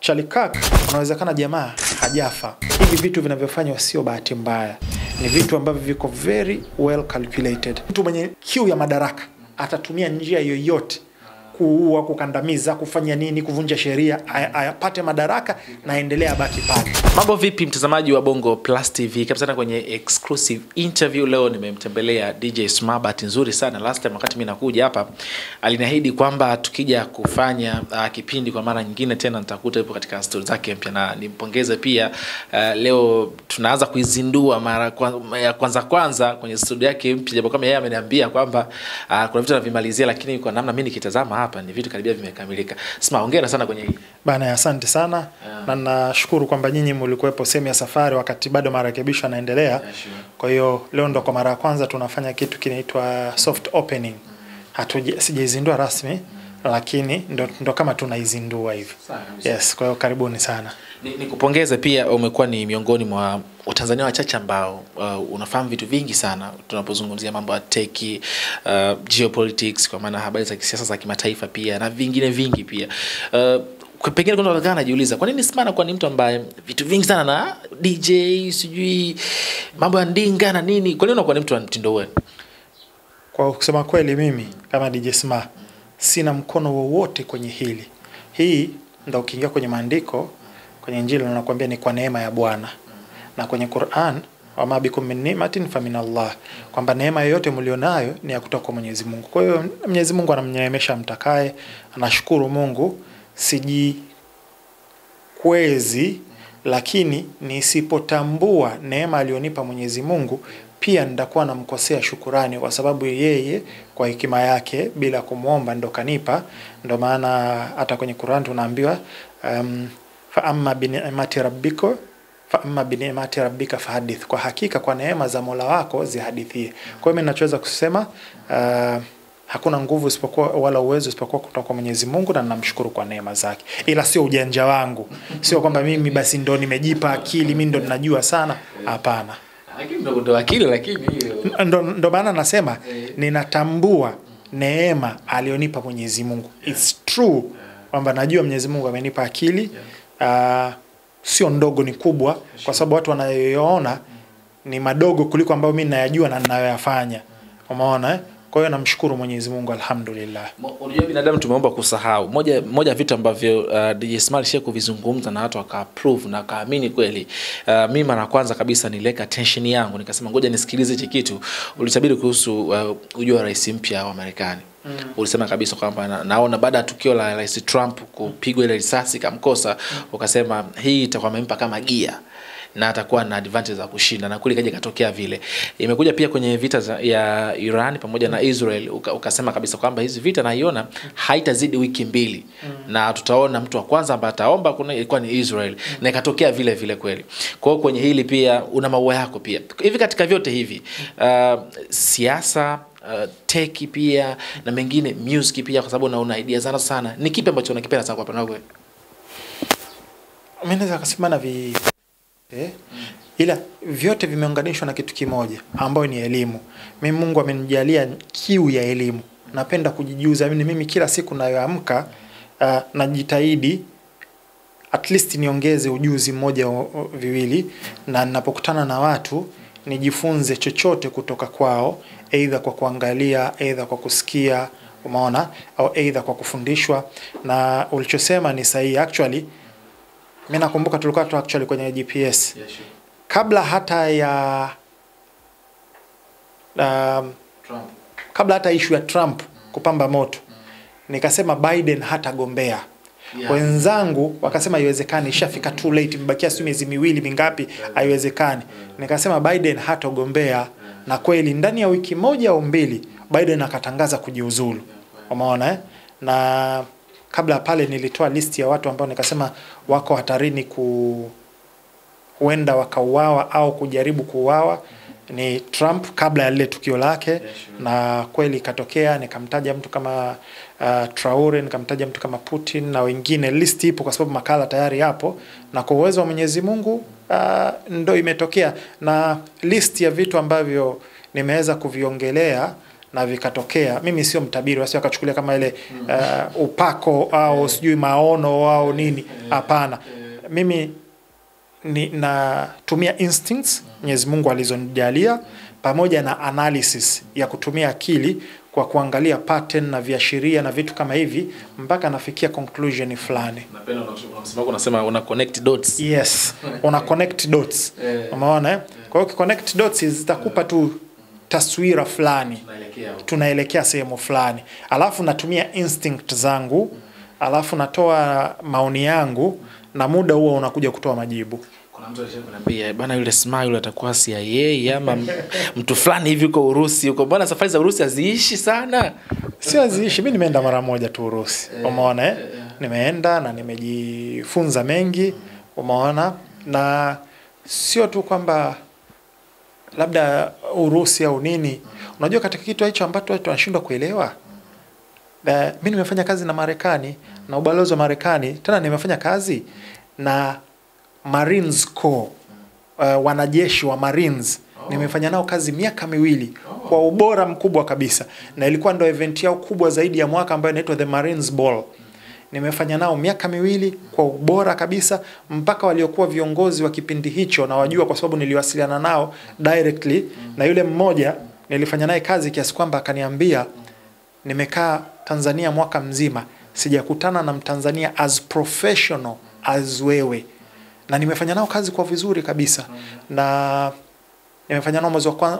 Charlie Kirk, unawezekana jamaa hajafa. Hivi vitu vinavyofanywa sio bahati mbaya. Ni vitu ambavyo viko very well calculated. Mtu mwenye kiu ya madaraka atatumia njia yoyote kuua, kukandamiza, kufanya nini, kuvunja sheria, apate madaraka na aendelee abaki pale. Mambo vipi mtazamaji wa Bongo Plus TV? Karibu sana kwenye exclusive interview. Leo nimemtembelea DJ Sma. Bahati nzuri sana last time wakati mimi nakuja hapa aliniahidi kwamba tukija kufanya kipindi kwa mara nyingine tena nitakuta yupo katika story zake mpya, na nimpongeze pia. Leo tunaanza kuizindua mara kwanza kwenye studio yake mpya, japo kama yeye ameniambia kwamba kuna vitu anavimalizia, lakini kwa namna mimi nikitazama hapa ni vitu karibia vimekamilika. Sma, hongera sana kwenye hii. Bana, asante sana. Na nashukuru kwamba nyinyi mlikuwepo sehemu ya safari wakati bado marekebisho yanaendelea. Kwa hiyo leo ndo kwa mara ya kwanza tunafanya kitu kinaitwa soft opening. Sijaizindua rasmi, lakini ndo kama tunaizindua hivi. Yes, kwa hiyo karibuni sana. Nikupongeze pia, umekuwa ni miongoni mwa Watanzania wachache ambao unafahamu vitu vingi sana tunapozungumzia mambo ya tech, geopolitics, kwa maana habari za kisiasa za kimataifa pia na vingine vingi pia. Pengine kuna watu wanajiuliza kwa nini Sma kwa ni mtu ambaye vitu vingi sana na DJ, sijui mambo ya ndinga na nini, kwa nini unakuwa ni mtu wa mtindo wewe? Kwa kusema kweli, mimi kama DJ Sma sina mkono wowote kwenye hili. Hii ndio ukiingia kwenye maandiko, kwenye Injili unakuambia ni kwa neema ya Bwana. Na kwenye Qur'an, wa ma bikum min ni'matin fa min Allah, kwamba neema yoyote mlionayo ni ya kutoka kwa Mwenyezi Mungu. Kwa hiyo Mwenyezi Mungu anamneemesha mtakaye, anashukuru Mungu. Sijikwezi, lakini nisipotambua neema alionipa Mwenyezi Mungu pia nitakuwa namkosea shukurani, kwa sababu yeye kwa hekima yake bila kumuomba ndo kanipa. Ndo maana hata kwenye Qur'an tunaambiwa fa amma bi ni'mati rabbika fahadith, kwa hakika kwa neema za Mola wako zihadithie. Kwa hiyo mimi ninachoweza kusema hakuna nguvu isipokuwa wala uwezo isipokuwa kutoka kwa Mwenyezi Mungu, na ninamshukuru kwa neema zake. Ila sio ujanja wangu. Sio kwamba mimi basi ndo nimejipa akili, mimi ndo ninajua sana. Hapana. Lakini ndo akili, lakini ndo maana nasema ninatambua neema alionipa Mwenyezi Mungu. It's true kwamba najua Mwenyezi Mungu amenipa akili, sio ndogo, ni kubwa, kwa sababu watu wanayoona ni madogo kuliko ambao mimi ninayajua na ninayoyafanya. Umeona? Kwa hiyo namshukuru Mwenyezi Mungu, alhamdulillah. Unajua binadamu tumeomba kusahau. Moja vitu ambavyo DJ Sma alisha kuvizungumza na watu waka-approve na kaamini kweli. Mimi mara kwanza kabisa nileka attention yangu, nikasema ngoja nisikilize hichi kitu. Ulitabiri kuhusu ujio wa rais mpya wa Marekani. Ulisema kabisa kwamba naona baada ya tukio la Rais Trump kupigwa ile risasi kamkosa, ukasema hii itakuwa imempa kama gia na atakuwa na advantage za kushinda, na kule kaje katokea vile. Imekuja pia kwenye vita ya Iran pamoja na Israel, ukasema kabisa kwamba hizi vita naiona haitazidi wiki mbili na tutaona mtu wa kwanza ambaye ataomba ilikuwa ni Israel, na ikatokea vile vile kweli. Kwa hiyo kwenye hili pia una maua yako pia. Hivi katika vyote hivi siasa, tech pia na mengine, music pia, kwa sababu una idea sana, ni kipi ambacho unakipenda sana kwa panawe? Mimi naweza kusema na ila vyote vimeunganishwa na kitu kimoja ambayo ni elimu. Mimi Mungu amenijalia kiu ya elimu. Napenda kujijuza. Mimi kila siku nayoamka najitahidi at least niongeze ujuzi mmoja viwili, na ninapokutana na watu nijifunze chochote kutoka kwao, aidha kwa kuangalia, aidha kwa kusikia, umeona, au aidha kwa kufundishwa. Na ulichosema ni sahihi. Actually mimi nakumbuka tulikuwa actually kwenye GPS. Kabla hata ya kabla hata issue ya Trump kupamba moto, nikasema Biden hatagombea. Wenzangu wakasema haiwezekani, ishafika too late, mbakia miezi miwili mingapi, haiwezekani. Nikasema Biden hatagombea, na kweli ndani ya wiki moja au mbili Biden akatangaza kujiuzulu. Umeona Na kabla pale nilitoa list ya watu ambao nikasema wako hatarini huenda wakauawa au kujaribu kuuawa. Ni Trump kabla ya lile tukio lake, na kweli katokea. Nikamtaja mtu kama Traore, nikamtaja mtu kama Putin na wengine. List ipo kwa sababu makala tayari hapo, na kwa uwezo wa Mwenyezi Mungu ndo imetokea. Na list ya vitu ambavyo nimeweza kuviongelea na vikatokea, mimi sio mtabiri, wasio akachukulia kama ile upako au sijui maono au nini, hapana. Mimi natumia instincts Mwenyezi Mungu alizonijalia pamoja na analysis ya kutumia akili kwa kuangalia pattern na viashiria na vitu kama hivi mpaka nafikia conclusion fulani. Napenda unasema una connect dots. Yes, una connect dots. Umeona Kwa hiyo connect dots zitakupa tu taswira fulani. Tunaelekea sehemu fulani. Alafu natumia instinct zangu, alafu natoa maoni yangu na muda huo unakuja kutoa majibu. Kuna mtu ananiambia bana, yule Smile atakuwa CIA ama mtu fulani hivi uko Urusi uko, bana safari za Urusi haziishi sana. Sio haziishi, mimi nimeenda mara moja tu Urusi. Umeona nimeenda na nimejifunza mengi, umeona, na sio tu kwamba labda Urusi au nini. Unajua katika kitu hicho ambacho watu wanashindwa kuelewa, mimi nimefanya kazi na Marekani na ubalozi wa Marekani, tena nimefanya kazi na Marines Corps, wanajeshi wa Marines. Nimefanya nao kazi miaka 2 kwa ubora mkubwa kabisa, na ilikuwa ndio event yao kubwa zaidi ya mwaka ambayo inaitwa the Marines Ball. Nimefanya nao miaka 2 kwa ubora kabisa, mpaka waliokuwa viongozi wa kipindi hicho na wajua kwa sababu niliwasiliana nao directly, na yule mmoja nilifanya naye kazi kiasi kwamba akaniambia, nimekaa Tanzania mwaka mzima sijakutana na Mtanzania as professional as wewe, na nimefanya nao kazi kwa vizuri kabisa. Na nimefanya nao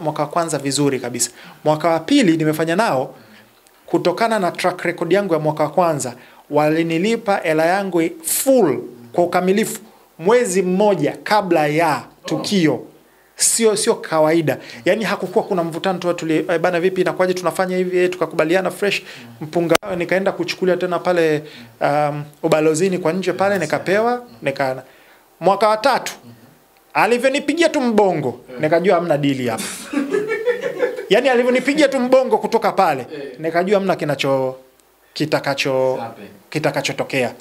mwaka wa kwanza vizuri kabisa. Mwaka wa pili nimefanya nao, kutokana na track record yangu ya mwaka wa kwanza walinilipa hela yangu full kwa ukamilifu mwezi mmoja kabla ya tukio. Sio kawaida. Yaani hakukuwa kuna mvutano tu bana vipi inakuaje tunafanya hivi, tukakubaliana fresh. Mpunga nikaenda kuchukulia tena pale ubalozini kwa nje pale, nikapewa mwaka wa 3 alivyonipigia tu mbongo nikajua hamna deal hapa. Yaani alivyonipigia tu mbongo kutoka pale nikajua hamna kitakachotokea.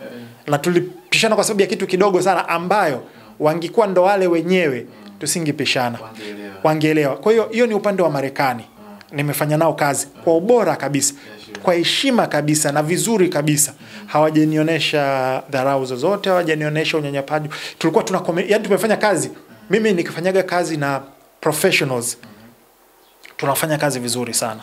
Na tulipishana kwa sababu ya kitu kidogo sana ambayo wangekuwa ndo wale wenyewe tusingepishana, wangeelewa. Kwa hiyo ni upande wa Marekani. Nimefanya nao kazi kwa ubora kabisa, kwa heshima kabisa na vizuri kabisa. Hawajanionyesha dharau zozote, hawajanionyesha unyanyapaji. Tulikuwa yaani tumefanya kazi, mimi nikifanyaga kazi na professionals tunafanya kazi vizuri sana.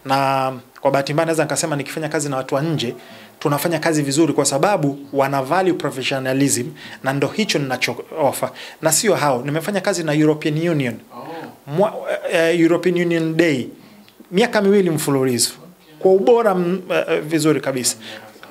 Na kwa bahati mbaya naweza nikasema nikifanya kazi na watu wa nje tunafanya kazi vizuri kwa sababu wana value professionalism, na ndo hicho ninacho offer. Na sio hao, nimefanya kazi na European Union. European Union Day miaka 2 mfululizo kwa ubora vizuri kabisa.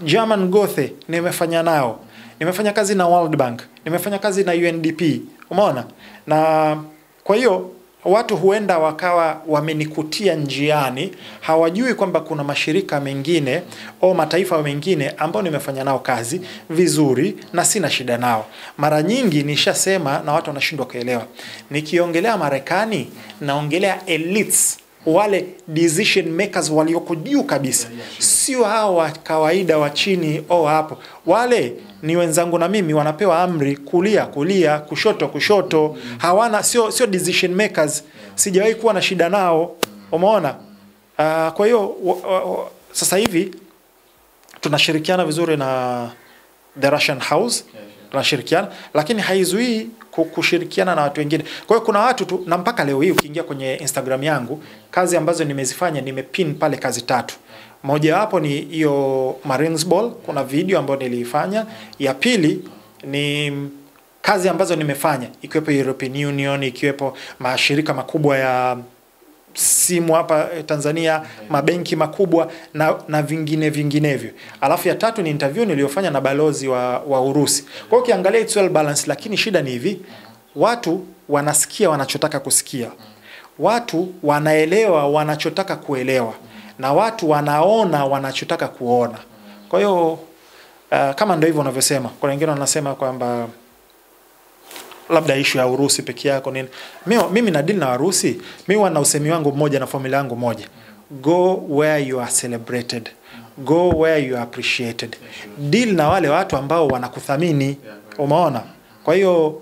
German Gothe nimefanya nao. Nimefanya kazi na World Bank, nimefanya kazi na UNDP. Umeona? Na kwa hiyo watu huenda wakawa wamenikutia njiani, hawajui kwamba kuna mashirika mengine au mataifa mengine ambao nimefanya nao kazi vizuri na sina shida nao. Mara nyingi nishasema na watu wanashindwa kuelewa. Nikiongelea Marekani naongelea elites, wale decision makers walioko juu kabisa. Sio hao wa kawaida wa chini au hapo. Wale ni wenzangu na mimi, wanapewa amri kulia, kushoto. Hawana sio decision makers. Sijawahi kuwa na shida nao. Umeona? Kwa hiyo sasa hivi tunashirikiana vizuri na the Russian House. Tunashirikiana, lakini haizuii kushirikiana na watu wengine. Kwa hiyo kuna watu tu, na mpaka leo hii ukiingia kwenye Instagram yangu, kazi ambazo nimezifanya nimepin pale kazi 3. Moja wapo ni hiyo Marines Ball, kuna video ambayo niliifanya. Ya pili ni kazi ambazo nimefanya ikiwepo European Union, ikiwepo mashirika makubwa ya simu hapa Tanzania, mabenki makubwa na vinginevyo. Alafu ya 3 ni interview niliyofanya na balozi wa Urusi. Kwa hiyo ukiangalia it's well balanced, lakini shida ni hivi, watu wanasikia wanachotaka kusikia. Watu wanaelewa wanachotaka kuelewa, na watu wanaona wanachotaka kuona. Kwa hiyo kama ndio hivyo unavyosema, kwa wengine wanasema kwamba labda issue ya Urusi peke yako nini. Mimi na deal na Urusi, mimi wana usemi wangu mmoja na formula yangu moja. Go where you are celebrated. Go where you are appreciated. Deal na wale watu ambao wanakuthamini. Umeona? Kwa hiyo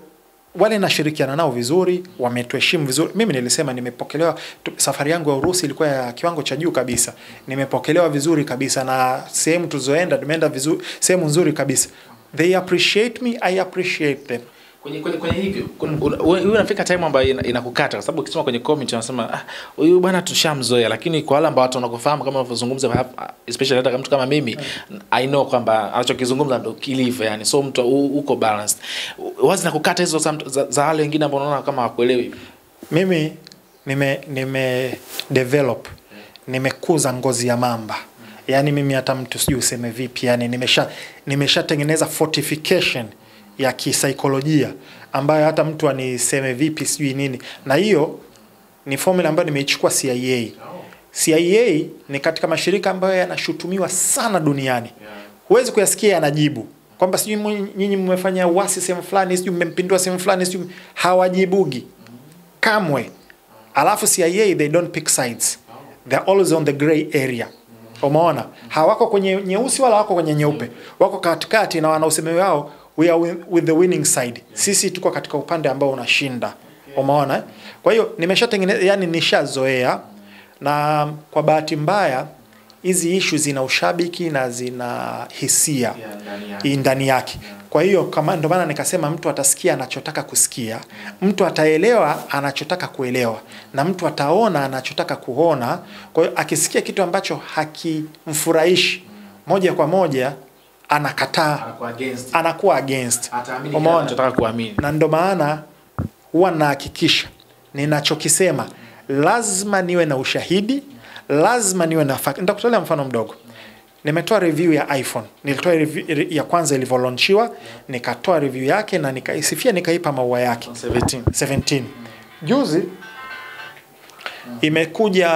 wale nashirikiana nao vizuri, wametuheshimu vizuri. Mimi nilisema nimepokelewa, safari yangu ya Urusi ilikuwa ya kiwango cha juu kabisa. Nimepokelewa vizuri kabisa, na sehemu tulizoenda tumeenda vizuri, sehemu nzuri kabisa. They appreciate me, I appreciate them. Kwenye hivyo wewe unafika time ambayo inakukata, kwa sababu ukisoma kwenye comment unasema huyu bwana tushamzoea, lakini kwa wale ambao watu wanakufahamu kama unavyozungumza, especially hata kama mtu kama mimi, I know kwamba anachokizungumza ndio kilivyo, yani so mtu uko balanced. Wazi na kukata hizo za wale wengine ambao unaona kama hawakuelewi. Mimi nime develop, nimekuza ngozi ya mamba. Yani mimi hata mtu sijui useme vipi, yani nimeshatengeneza fortification ya kisaikolojia ambayo hata mtu aniseme vipi sijui nini. Na hiyo ni formula ambayo nimeichukua CIA. CIA ni katika mashirika ambayo yanashutumiwa sana duniani. Huwezi kuyasikia yanajibu kwamba sijui nyinyi mmefanya uasi sehemu fulani, sijui mmempindua sehemu fulani, sijui hawajibugi kamwe. Alafu CIA, they don't pick sides. They're always on the gray area. Umeona? Hawako kwenye nyeusi wala wako kwenye nyeupe. Wako katikati na wana usemi wao, we are with the winning side. Sisi tuko katika upande ambao unashinda. Umeona? Kwa hiyo nimeshatengeneza, yani nishazoea, na kwa bahati mbaya hizi issues zina ushabiki na zina hisia ndani yake. Kwa hiyo kama ndio maana nikasema mtu atasikia anachotaka kusikia, mtu ataelewa anachotaka kuelewa, na mtu ataona anachotaka kuona. Kwa hiyo akisikia kitu ambacho hakimfurahishi, moja kwa moja anakataa, anakuwa against. Umeona, anataka kuamini. Na ndio maana huwa nahakikisha ninachokisema lazima niwe na ushahidi, lazima niwe na fact. Nitakutolea mfano mdogo. Nimetoa review ya iPhone. Nilitoa review ya kwanza ilivyolaunchiwa, nikatoa review yake na nikaisifia, nikaipa maua yake 17. Juzi imekuja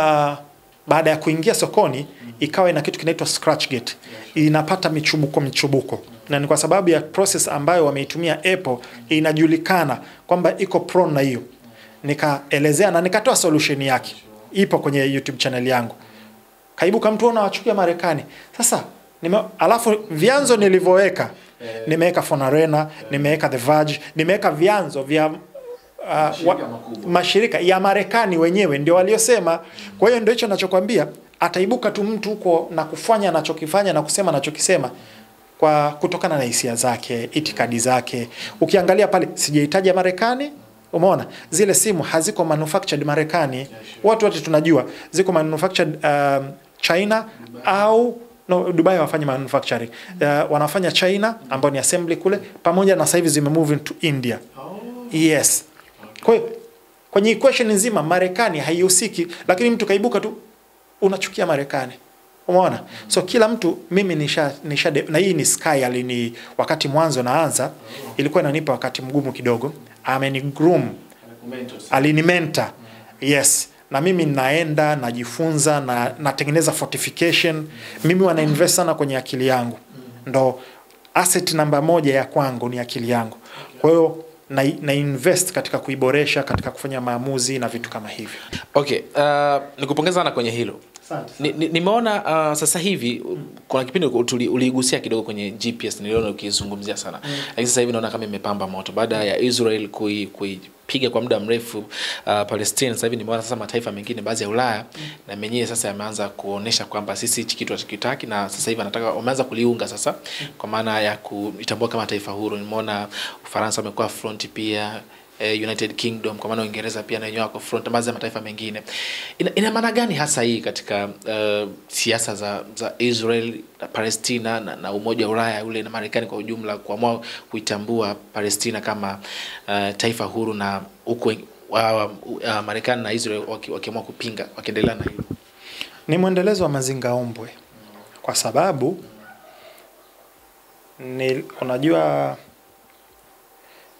baada ya kuingia sokoni, ikawa ina kitu kinaitwa scratch gate. Inapata michubuko. Na ni kwa sababu ya process ambayo wameitumia Apple, inajulikana kwamba iko prone na hiyo. Nikaelezea na nikatoa solution yake. Ipo kwenye YouTube channel yangu. Kaibuka mtu anawachukia Marekani. Sasa alafu vyanzo nilivyoweka, nimeweka Fonarena, nimeweka The Verge, nimeweka vyanzo vya mashirika ya Marekani wenyewe ndio waliosema. Kwa hiyo ndio hicho ninachokuambia, ataibuka tu mtu huko na kufanya anachokifanya na kusema anachokisema kwa kutokana na hisia zake, itikadi zake. Ukiangalia pale sijahitaji Marekani. Umeona? Zile simu haziko manufactured Marekani. Watu wote tunajua ziko manufactured China au Dubai wafanya manufacturing. Wanafanya China ambao ni assembly kule, pamoja na sasa hivi zimemove into India. Yes. Kwa hiyo kwenye equation nzima Marekani haihusiki, lakini mtu kaibuka tu unachukia Marekani. Umeona? So kila mtu, mimi nisha na hii ni Sky alini wakati mwanzo naanza ilikuwa inanipa wakati mgumu kidogo. Amenigroom, alinimenta. Yes. Na mimi naenda najifunza na natengeneza fortification. Mimi wana invest sana kwenye akili yangu. Ndo asset namba moja ya kwangu ni akili yangu. Kwa hiyo na invest katika kuiboresha, katika kufanya maamuzi na vitu kama hivyo. Okay, nikupongeza sana kwenye hilo. Nimeona sasa hivi kuna kipindi uligusia kidogo kwenye GPS, niliona ukizungumzia sana. Lakini sasa hivi naona kama imepamba moto baada ya Israel kuipiga kwa muda mrefu Palestine. Sasa hivi nimeona sasa mataifa mengine baadhi ya Ulaya na menyewe sasa yameanza kuonesha kwamba sisi hichi kitu hatukitaki, na sasa hivi anataka wameanza kuliunga sasa kwa maana ya kuitambua kama taifa huru. Nimeona Ufaransa wamekuwa front pia, United Kingdom kwa maana Uingereza pia na wenyewe wako front, baadhi ya mataifa mengine. Ina maana gani hasa hii katika siasa za Israel na Palestina na Umoja wa Ulaya ule na Marekani kwa ujumla kuamua kuitambua Palestina kama taifa huru, na huko Marekani na Israel wakiamua kupinga, wakiendelea na hilo? Ni mwendelezo wa mazingaombwe, kwa sababu unajua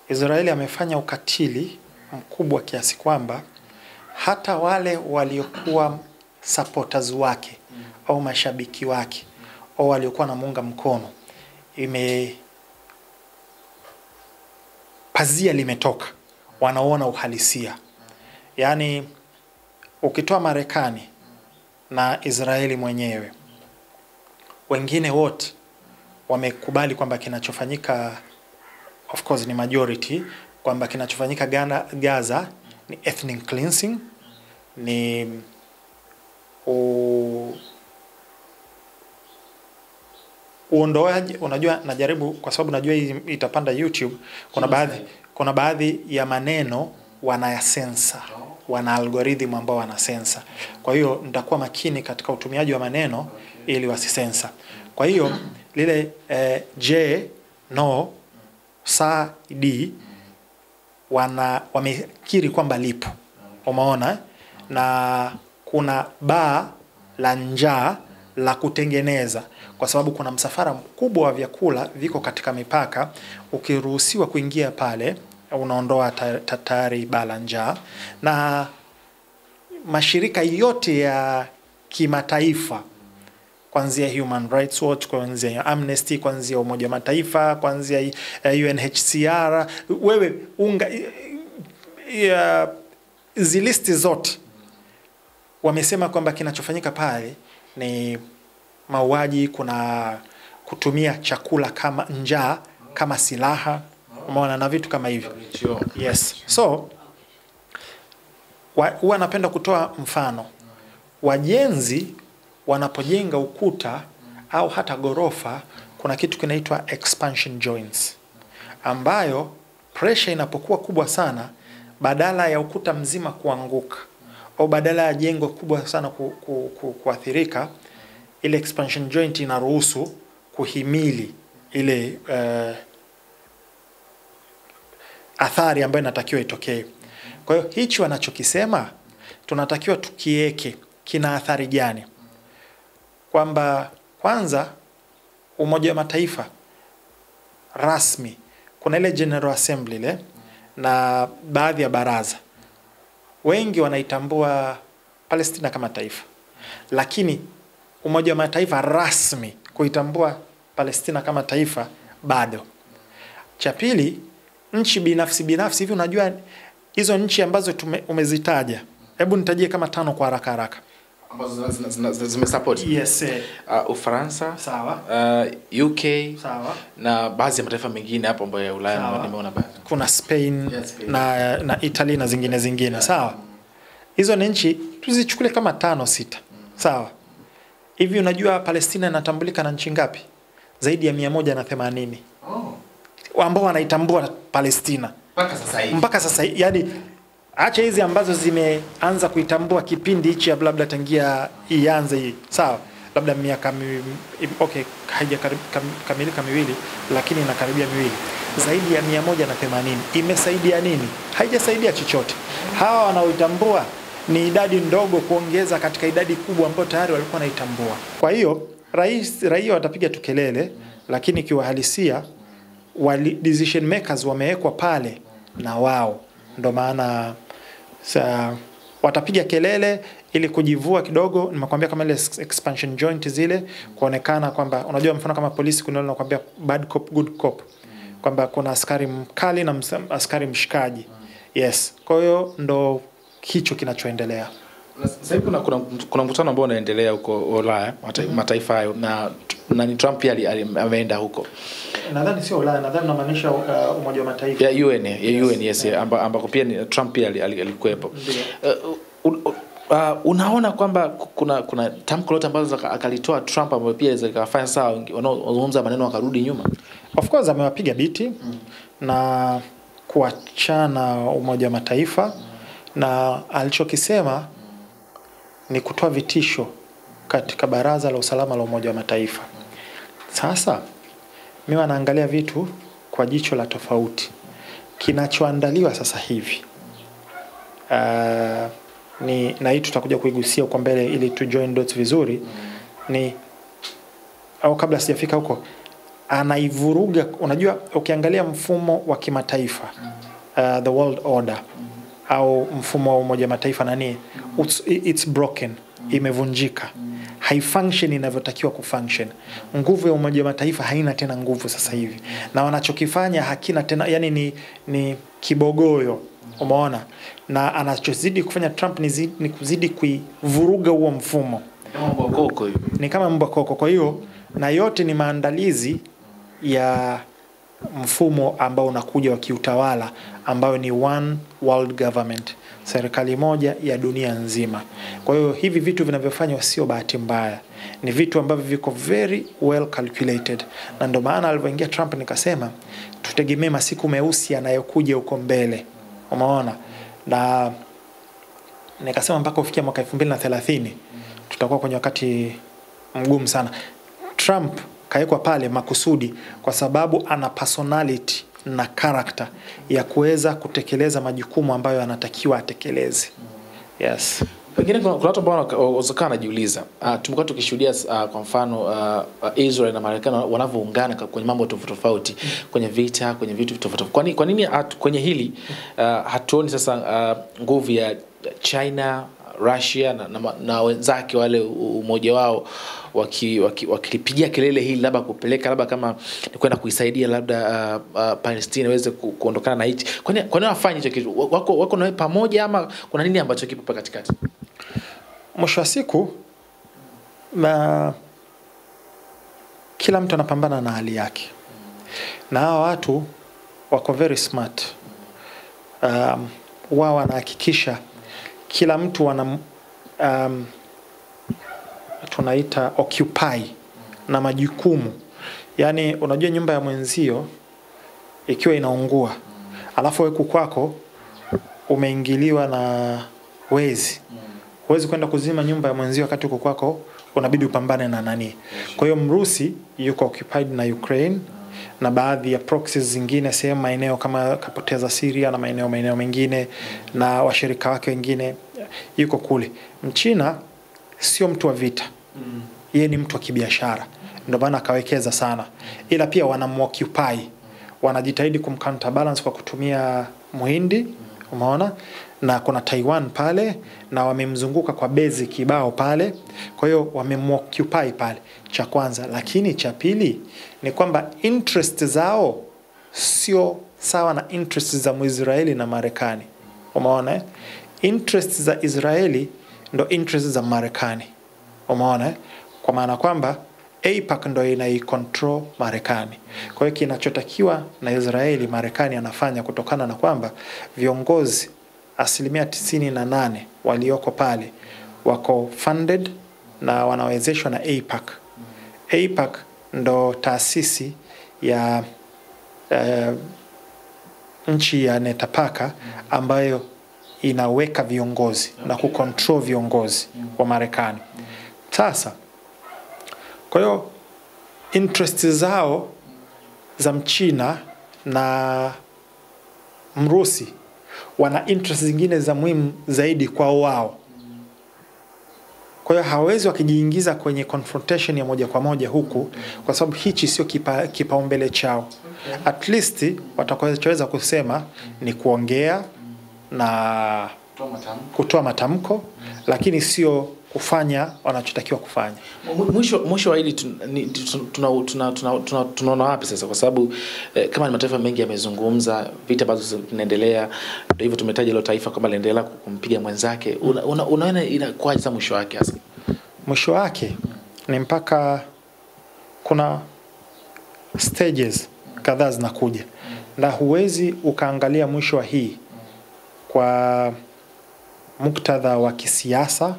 Israeli amefanya ukatili mkubwa kiasi kwamba hata wale waliokuwa supporters wake au mashabiki wake au waliokuwa na muunga mkono, pazia limetoka, wanaona uhalisia. Yani ukitoa Marekani na Israeli mwenyewe, wengine wote wamekubali kwamba kinachofanyika, of course ni majority, kwamba kinachofanyika Gaza ni ethnic cleansing, ni uondoaji. Unajua, najaribu kwa sababu najua hii itapanda YouTube, kuna baadhi ya maneno wanayasensa, wana algorithm ambao wanasensa. Kwa hiyo nitakuwa makini katika utumiaji wa maneno ili wasisensa. Kwa hiyo lile J, no, sa, D wamekiri kwamba lipo. Umeona? Na kuna ba la njaa la kutengeneza, kwa sababu kuna msafara mkubwa wa vyakula viko katika mipaka. Ukiruhusiwa kuingia pale, unaondoa tayari ba la njaa. Na mashirika yote ya kimataifa, kuanzia Human Rights Watch, kuanzia Amnesty, kuanzia Umoja wa Mataifa, kuanzia UNHCR, wewe zilisti zote wamesema kwamba kinachofanyika pale ni mauaji, kuna kutumia chakula kama njaa kama silaha, umeona, na vitu kama hivyo. Yes. So huwa napenda kutoa mfano. Wajenzi wanapojenga ukuta au hata gorofa, kuna kitu kinaitwa expansion joints, ambayo pressure inapokuwa kubwa sana, badala ya ukuta mzima kuanguka au badala ya jengo kubwa sana kuathirika, ile expansion joint inaruhusu kuhimili ile athari ambayo inatakiwa itokee. Kwa hiyo hichi wanachokisema tunatakiwa tukieke kina athari gani? Kwamba kwanza, Umoja wa Mataifa rasmi, kuna ile General Assembly ile na baadhi ya baraza, wengi wanaitambua Palestina kama taifa, lakini Umoja wa Mataifa rasmi kuitambua Palestina kama taifa bado. Cha pili, nchi binafsi hivi. Unajua hizo nchi ambazo umezitaja, hebu nitajie kama 5 kwa haraka ambazo zimesupport. Yes. Ufaransa, sawa, UK, sawa, na baadhi ya mataifa mengine hapo ambayo ya Ulaya nimeona baadhi. Kuna Spain, Spain na Italy na zingine. Sawa. Hizo ni nchi tuzichukule kama 5-6. Sawa. Hivi unajua Palestina inatambulika na nchi ngapi? Zaidi ya 180. Ambao wanaitambua Palestina mpaka sasa hivi. Yaani acha hizi ambazo zimeanza kuitambua kipindi hichi ya labda tangia ianze hii. Sawa. Labda miaka haijakamilika miwili, lakini inakaribia miwili. Zaidi ya 180. Imesaidia nini? Haijasaidia chochote. Hawa wanaoitambua ni idadi ndogo kuongeza katika idadi kubwa ambayo tayari walikuwa wanaitambua. Kwa hiyo raia watapiga tukelele, lakini kiuhalisia decision makers wamewekwa pale na wao. Ndio maana watapiga kelele ili kujivua kidogo. Nimekwambia kama ile expansion joint zile, kuonekana kwamba unajua mfano kama polisi kuna nakwambia bad cop good cop, kwamba kuna askari mkali na askari mshikaji. Yes. Kwa hiyo ndo hicho kinachoendelea. Sasa hivi kuna mkutano ambao unaendelea huko Ulaya, mataifa hayo, na ni Trump pia ameenda huko. Nadhani sio Ulaya, nadhani namaanisha Umoja wa Mataifa. Ya UN, yes, ambako pia Trump pia alikuwepo. Unaona kwamba kuna tamko lote ambazo akalitoa Trump ambapo pia zikafanya sawa wanaozungumza maneno wakarudi nyuma? Of course amewapiga biti na kuachana Umoja wa Mataifa, na alichokisema ni kutoa vitisho katika Baraza la Usalama la Umoja wa Mataifa. Sasa mimi naangalia vitu kwa jicho la tofauti. Kinachoandaliwa sasa hivi na hii tutakuja kuigusia huko mbele ili tu join dots vizuri, au kabla sijafika huko, anaivuruga. Unajua ukiangalia mfumo wa kimataifa, the world order au mfumo wa Umoja wa Mataifa nani, it's broken, imevunjika, haifunction inavyotakiwa kufunction. Nguvu ya Umoja wa Mataifa haina tena nguvu sasa hivi, na wanachokifanya hakina tena, yani ni kibogoyo. Umeona? Na anachozidi kufanya Trump ni kuzidi kuivuruga huo mfumo. Mbwa koko hivi. Ni kama mbwa koko. Kwa hiyo na yote ni maandalizi ya mfumo ambao unakuja wa kiutawala ambao ni one world government, serikali moja ya dunia nzima. Kwa hiyo hivi vitu vinavyofanywa sio bahati mbaya, ni vitu ambavyo viko very well calculated, na ndio maana alipoingia Trump nikasema tutegemee masiku meusi yanayokuja huko mbele, umeona, na nikasema mpaka kufikia mwaka 2030 tutakuwa kwenye wakati mgumu sana. Trump kaekwa pale makusudi kwa sababu ana personality na character ya kuweza kutekeleza majukumu ambayo anatakiwa atekeleze. Yes. Pengine kuna watu ambao wazokana najiuliza, tumekuwa tukishuhudia kwa mfano Israel na Marekani wanavyoungana kwenye mambo tofauti, kwenye vita, kwenye vitu tofauti. Kwa nini kwenye hili hatuoni sasa nguvu ya China, Russia na wenzake wale umoja wao wakilipigia kelele hili, labda kupeleka, labda kama ni kwenda kuisaidia labda Palestina iweze kuondokana na hichi? Kwa nini wafanye hicho kitu? Wako na pamoja, ama kuna nini ambacho kipo pa katikati? Mwisho wa siku kila mtu anapambana na hali yake, na hawa watu wako very smart. Wao wanahakikisha kila mtu wana tunaita occupy na majukumu. Yani unajua nyumba ya mwenzio ikiwa inaungua, alafu wewe kwako umeingiliwa na wezi, huwezi kwenda kuzima nyumba ya mwenzio wakati uko kwako unabidi upambane na nani. Kwa hiyo Mrusi yuko occupied na Ukraine na baadhi ya proxies zingine sehemu maeneo kama kapoteza Syria na maeneo mengine, na washirika wake wengine yuko kule. Mchina sio mtu wa vita, yeye ni mtu wa kibiashara, ndio maana akawekeza sana, ila pia wanamoccupy, wanajitahidi kumcounterbalance kwa kutumia Muhindi, umeona, na kuna Taiwan pale na wamemzunguka kwa base kibao pale. Kwa hiyo wamemoccupy pale, cha kwanza. Lakini cha pili ni kwamba interest zao sio sawa na interest za Israeli na Marekani, umeona. Interest za Israeli ndo interest za Marekani, umeona, kwa maana kwamba AIPAC ndo inaicontrol Marekani. Kwa hiyo kinachotakiwa na Israeli Marekani anafanya, kutokana na kwamba viongozi 98% walioko pale wako funded na wanawezeshwa na AIPAC. AIPAC ndo taasisi ya nchi ya Netapaka ambayo inaweka viongozi na kucontrol viongozi wa Marekani. Sasa kwa hiyo interest zao za Mchina na Mrusi wana interest zingine za muhimu zaidi kwa wao. Kwa hiyo hawezi wakijiingiza kwenye confrontation ya moja kwa moja huku, kwa sababu hichi sio kipaumbele chao. At least watakaweza kusema ni kuongea na kutoa matamko, lakini sio kufanya wanachotakiwa kufanya. Mwisho wa hili tunaona wapi sasa? Kwa sababu kama ni mataifa mengi yamezungumza, vita ambazo zinaendelea, ndio hivyo tumetaja ile taifa kama linaendelea kumpiga mwenzake. Unaona inakuwa sasa mwisho wake hasa? Mwisho wake ni mpaka kuna stages kadhaa zinakuja, na huwezi ukaangalia mwisho wa hii kwa muktadha wa kisiasa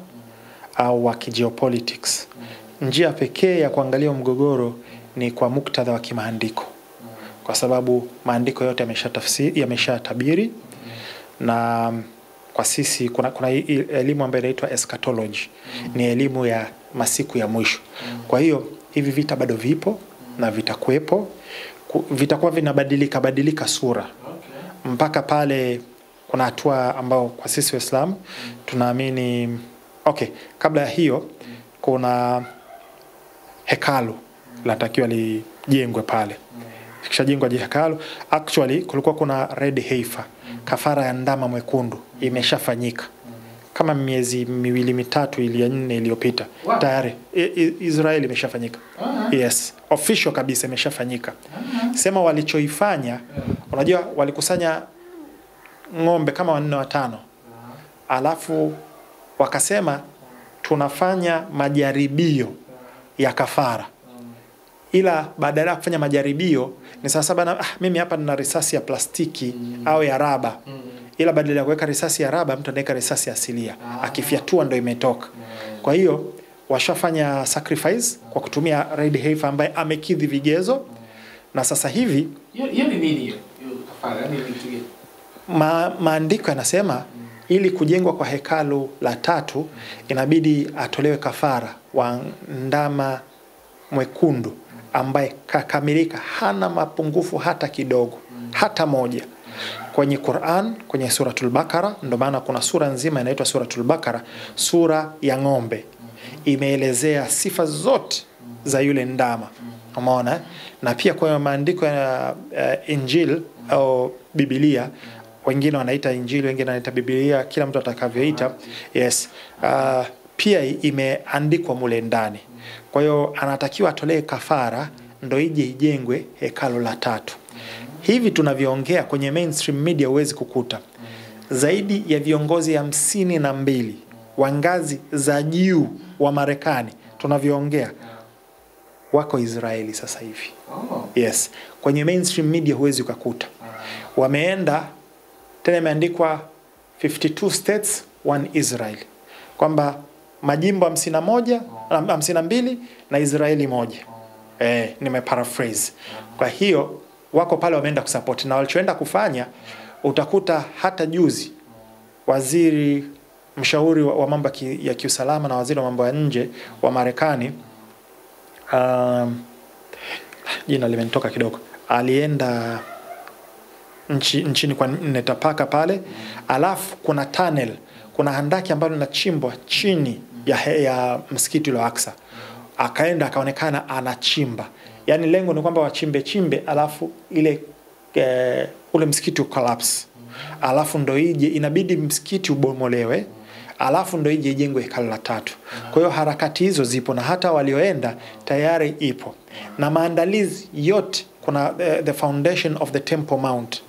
au wa geopolitics. Njia pekee ya kuangalia mgogoro ni kwa muktadha wa kimaandiko, kwa sababu maandiko yote yameshatabiri, na kwa sisi kuna elimu ambayo inaitwa eschatology, ni elimu ya masiku ya mwisho. Kwa hiyo hivi vita bado vipo na vitakuwepo, vitakuwa vinabadilika sura mpaka pale kuna hatua ambao kwa sisi Waislamu tunaamini. Kabla ya hiyo kuna hekalu latakiwa lijengwe pale. Kisha hekalu, actually kulikuwa kuna red heifer, kafara ya ndama mwekundu, imeshafanyika kama miezi 2-3 ili 4 iliyopita. Tayari Israeli imeshafanyika. Yes, official kabisa imeshafanyika. Sema walichoifanya, unajua walikusanya ng'ombe kama 4-5, alafu wakasema tunafanya majaribio ya kafara. ila badala ya kufanya majaribio ni sawa na mimi hapa nina risasi ya plastiki au ya raba, ila badala ya kuweka risasi ya raba mtu anaweka risasi asilia, akifyatua ndio imetoka. Kwa hiyo washafanya sacrifice kwa kutumia Reid Heifer ambaye amekidhi vigezo, na sasa hivi hiyo ni nini hiyo kafara, yani vitu gani? Maandiko yanasema ili kujengwa kwa hekalu la tatu inabidi atolewe kafara wa ndama mwekundu ambaye kakamilika, hana mapungufu hata kidogo, hata moja. Kwenye Qur'an, kwenye suratul Bakara, ndio maana kuna sura nzima inaitwa suratul Bakara, sura ya ng'ombe, imeelezea sifa zote za yule ndama. Umeona? Na pia kwa maandiko ya Injil au Biblia, wengine wanaita Injili, wengine wanaita Biblia, kila mtu atakavyoita. Yes. Pia imeandikwa mule ndani. Kwa hiyo anatakiwa atolee kafara ndio ije ijengwe hekalu la tatu. Hivi tunavyoongea kwenye mainstream media huwezi kukuta zaidi ya viongozi 52 wa ngazi za juu wa Marekani tunavyoongea wako Israeli sasa hivi. Yes. Kwenye mainstream media huwezi kukuta. Wameenda tena, imeandikwa 52 states, 1 Israel, kwamba majimbo 52 na Israeli moja. Nimeparaphrase. Kwa hiyo wako pale wameenda kusupport, na walichoenda kufanya utakuta hata juzi waziri mshauri wa mambo ya kiusalama na waziri wa mambo ya nje wa Marekani, jina limenitoka kidogo, alienda nchini kwa Netapaka pale, alafu kuna tunnel, kuna handaki ambalo linachimbwa chini ya msikiti wa Al-Aqsa. Akaenda akaonekana anachimba. Yaani lengo ni kwamba wachimbe alafu ile ule msikiti collapse. Alafu ndo ije inabidi msikiti ubomolewe. Alafu ndo ije ijengwe hekalu la tatu. Kwa hiyo harakati hizo zipo na hata walioenda tayari ipo. Na maandalizi yote, kuna the foundation of the Temple Mount,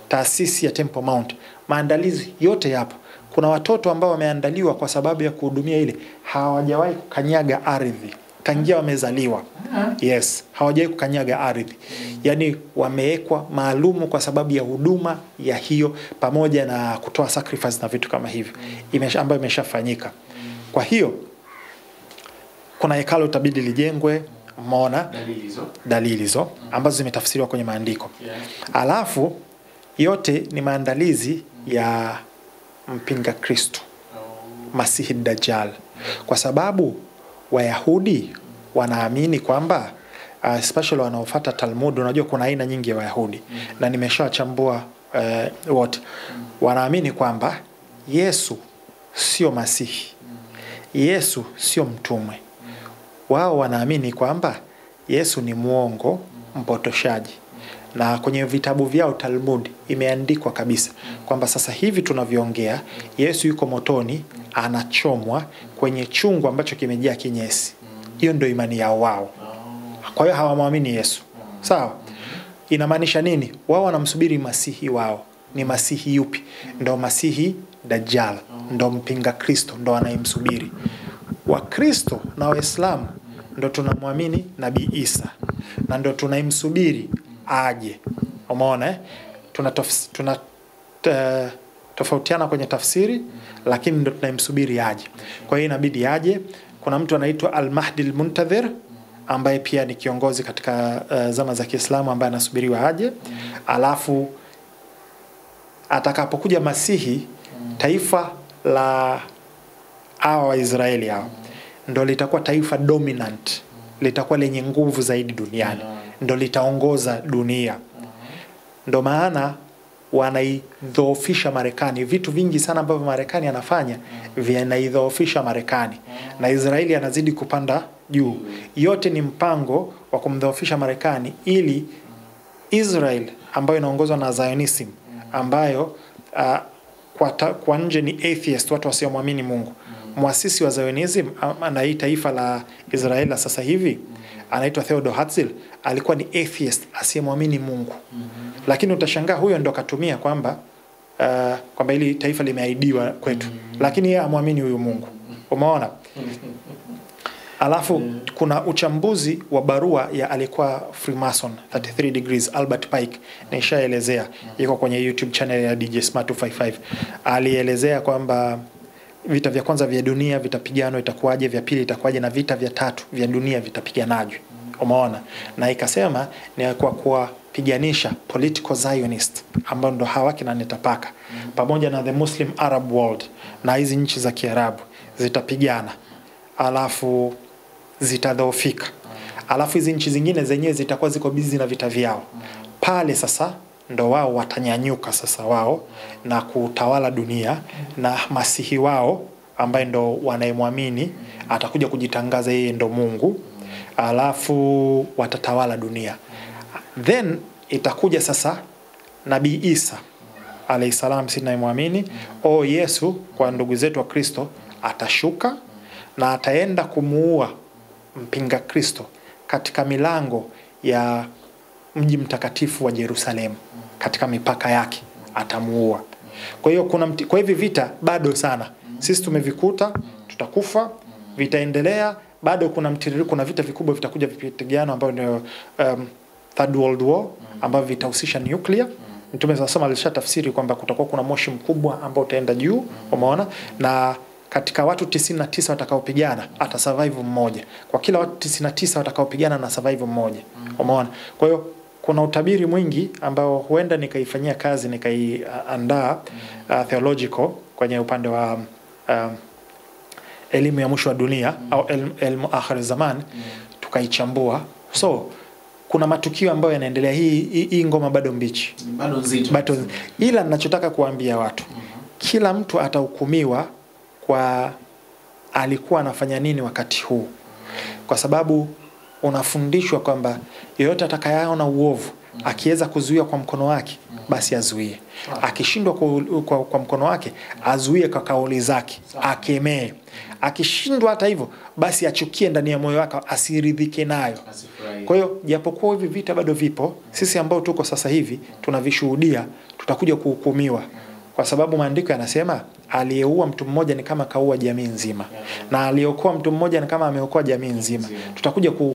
taasisi ya Temple Mount, maandalizi yote yapo. Kuna watoto ambao wameandaliwa kwa sababu ya kuhudumia ile, hawajawahi kukanyaga ardhi tangia wamezaliwa. Yes, hawajawahi kukanyaga ardhi. Yaani wamewekwa maalumu kwa sababu ya huduma ya hiyo, pamoja na kutoa sacrifice na vitu kama hivyo ambayo imeshafanyika. Kwa hiyo kuna hekalu itabidi lijengwe. Umeona dalili hizo ambazo zimetafsiriwa kwenye maandiko. Alafu yote ni maandalizi ya mpinga Kristo, Masihi Dajjal, kwa sababu Wayahudi wanaamini kwamba especially wanaofuata Talmud, unajua kuna aina nyingi ya Wayahudi na nimeshachambua wote. Wanaamini kwamba Yesu sio Masihi, Yesu sio mtume. Wao wanaamini kwamba Yesu ni muongo, mpotoshaji. Na kwenye vitabu vyao Talmud imeandikwa kabisa kwamba sasa hivi tunavyoongea Yesu yuko motoni, anachomwa kwenye chungu ambacho kimejaa kinyesi. Hiyo ndio imani yao wao. Kwa hiyo hawamwamini Yesu. Sawa? Inamaanisha nini? Wao wanamsubiri Masihi wao. Ni Masihi yupi? Ndio Masihi Dajjal, ndio mpinga Kristo, ndio anayemsubiri. Wakristo na Waislamu ndio tunamwamini Nabii Isa na ndio tunaimsubiri aje. Umeona? Tofautiana kwenye tafsiri, lakini ndio tunaimsubiri aje. Kwa hiyo inabidi aje. Kuna mtu anaitwa Al-Mahdi Al-Muntadhir ambaye pia ni kiongozi katika zama za Kiislamu ambaye anasubiriwa aje. Alafu atakapokuja Masihi, taifa la hawa Waisraeli hao ndio litakuwa taifa dominant, litakuwa lenye nguvu zaidi duniani, ndio litaongoza dunia. Ndio maana wanaidhoofisha Marekani. Vitu vingi sana ambavyo Marekani anafanya vinaidhoofisha Marekani, na Israeli anazidi kupanda juu. Yote ni mpango wa kumdhoofisha Marekani, ili Israel ambayo inaongozwa na Zionism, ambayo kwa nje ni atheist, watu wasiomwamini Mungu. Muasisi wa Zionism na hii taifa la Israeli sasa hivi anaitwa Theodor Herzl, alikuwa ni atheist, asiyemwamini Mungu. Lakini utashangaa huyo ndo katumia kwamba ili taifa limeahidiwa kwetu, lakini yeye amwamini huyu Mungu. Umeona? Alafu kuna uchambuzi wa barua ya alikuwa Freemason 33 degrees Albert Pike, nishaelezea, iko kwenye YouTube channel ya DJ Smart 255. Alielezea kwamba vita vya kwanza vya dunia vitapiganwa itakuwaje, vya pili itakuwaje, na vita vya tatu vya dunia vitapiganaje. Umeona? Na ikasema ni kwa kuwapiganisha political Zionist ambao ndo hawa kina Netapaka pamoja na the Muslim Arab world, na hizi nchi za Kiarabu zitapigana, alafu zitadhoofika, alafu hizi nchi zingine zenyewe zitakuwa ziko busy na vita vyao. Pale sasa ndo wao watanyanyuka sasa wao na kutawala dunia, na masihi wao ambaye ndo wanayemwamini atakuja kujitangaza yeye ndo Mungu, alafu watatawala dunia. Then itakuja sasa Nabii Isa alayhi salam, si tunayemwamini, Yesu kwa ndugu zetu wa Kristo, atashuka na ataenda kumuua mpinga Kristo katika milango ya mji mtakatifu wa Yerusalemu, katika mipaka yake atamuua. Kwa hiyo kwa hivi vita bado sana sisi tumevikuta, tutakufa, vitaendelea, bado kuna mtiririko, kuna vita vikubwa vitakuja vipigano ambao ndio Third World War ambao vitahusisha nuclear. Mtume sasa alishatafsiri kwamba kutakuwa kuna moshi mkubwa ambao utaenda juu, umeona, na katika watu 99 watakaopigana ata survive mmoja. Kwa kila watu 99 watakaopigana na survive mmoja. Umeona? Kwa hiyo kuna utabiri mwingi ambao huenda nikaifanyia kazi, nikaiandaa theological kwenye upande wa elimu ya mwisho wa dunia au elimu akhir zaman, tukaichambua. So kuna matukio ambayo yanaendelea. Hii ngoma bado mbichi, bado nzito. Ila ninachotaka kuambia watu, kila mtu atahukumiwa kwa alikuwa anafanya nini wakati huu, kwa sababu unafundishwa kwamba yeyote atakayeona uovu akiweza kuzuia kwa mkono wake basi azuie, akishindwa kwa mkono wake azuie kwa kauli zake, akemee. Akishindwa hata hivyo basi achukie ndani ya moyo wake, asiridhike nayo. Kwa hiyo japokuwa hivi vita bado vipo, sisi ambao tuko sasa hivi tunavishuhudia, tutakuja kuhukumiwa, kwa sababu maandiko yanasema aliyeua mtu mmoja ni kama kaua jamii nzima, na aliyeokoa mtu mmoja ni kama ameokoa jamii nzima. Tutakuja